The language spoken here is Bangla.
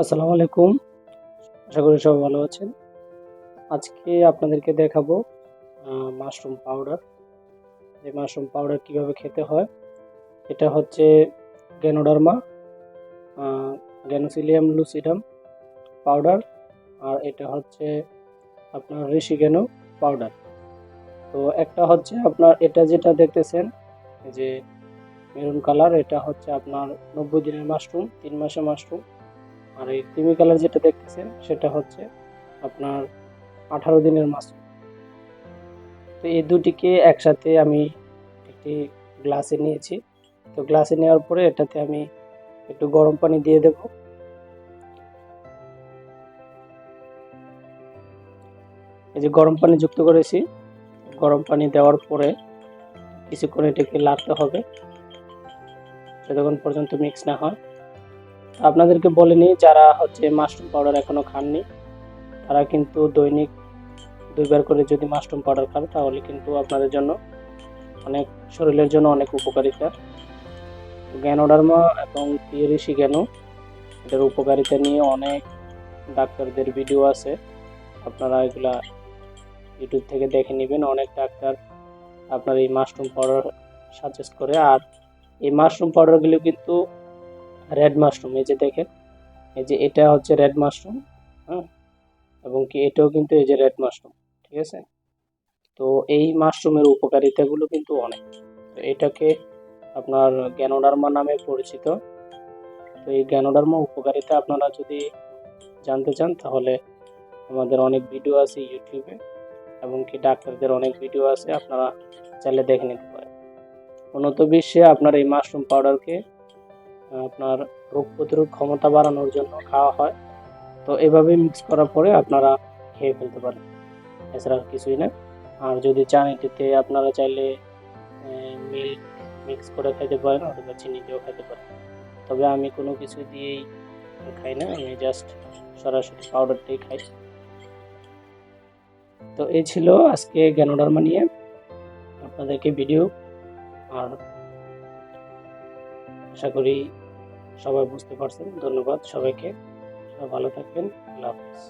আসসালামু আলাইকুম। আশা করি সবাই ভালো আছেন। আজকে আপনাদেরকে দেখাবো মাশরুম পাউডার। এই মাশরুম পাউডার কিভাবে খেতে হয়। এটা হচ্ছে গ্যানোডার্মা, গ্যানোসিলিয়াম লুসিডাম পাউডার, আর এটা হচ্ছে আপনার ঋষিগ্যানো পাউডার। তো একটা হচ্ছে আপনার এটা যেটা দেখতেছেন, এই যে মেরুন কালার, এটা হচ্ছে আপনার 90 দিনের মাশরুম, 3 মাসের মাশরুম। আর এই ক্রিমি কালার যেটা দেখতেছেন সেটা হচ্ছে আপনার 18 দিনের মাশরুম। তো এই দুটিকে একসাথে আমি একটি গ্লাসে নিয়েছি। তো গ্লাসে নেওয়ার পরে এটাতে আমি একটু গরম পানি দিয়ে দেব। এই যে গরম পানি যুক্ত করেছি, গরম পানি দেওয়ার পরে কিছুক্ষণ এটাকে নাড়তে হবে যতক্ষণ পর্যন্ত মিক্স না হয়। আপনাদেরকে বলে নিই, যারা হচ্ছে মাশরুম পাউডার এখনো খাননি তারা কিন্তু দৈনিক 2 বার করে যদি মাশরুম পাউডার খান তাহলে কিন্তু আপনাদের জন্য অনেক, শরীরের জন্য অনেক উপকারিতা। গ্যানোডার্মা এবং ঋষিগ্যানো, এটার উপকারিতা নিয়ে অনেক ডাক্তারদের ভিডিও আছে, আপনারা এগুলা ইউটিউব থেকে দেখে নেবেন। অনেক ডাক্তার আপনার এই মাশরুম পাউডার সাজেস্ট করে। আর এই মাশরুম পাউডারগুলো কিন্তু রেড মাশরুম, এই যে দেখেন, এই যে এটা হচ্ছে রেড মাশরুম, হ্যাঁ, এবং কি এটাও কিন্তু এই যে রেড মাশরুম, ঠিক আছে। তো এই মাশরুমের উপকারিতাগুলো কিন্তু অনেক। তো এটাকে আপনার গ্যানোডার্মা নামে পরিচিত। তো এই গ্যানোডার্মা উপকারিতা আপনারা যদি জানতে চান তাহলে আমাদের অনেক ভিডিও আছে ইউটিউবে, এবং কি ডাক্তারদের অনেক ভিডিও আছে, আপনারা চাইলে দেখে নিতে পারেন। উন্নত বিশ্বে আপনার এই মাশরুম পাউডারকে আপনার রোগ প্রতিরোধ ক্ষমতা বাড়ানোর জন্য খাওয়া হয়। তো এভাবে মিক্স করার পরে আপনারা খেয়ে ফেলতে পারেন, এছাড়া আর কিছুই না। আর যদি চান এটিতে আপনারা চাইলে মিল্ক মিক্স করে খেতে পারেন অথবা চিনি দিয়েও খেতে পারেন। তবে আমি কোনো কিছু দিয়েই খাই না, আমি জাস্ট সরাসরি পাউডারটাই খাই। তো এই ছিল আজকে গ্যানোডার্মা নিয়ে আপনাদেরকে ভিডিও। আর আশা করি সবাই বুঝতে পারছেন। ধন্যবাদ সবাইকে, সবাই ভালো থাকবেন। আল্লাহ হাফিজ।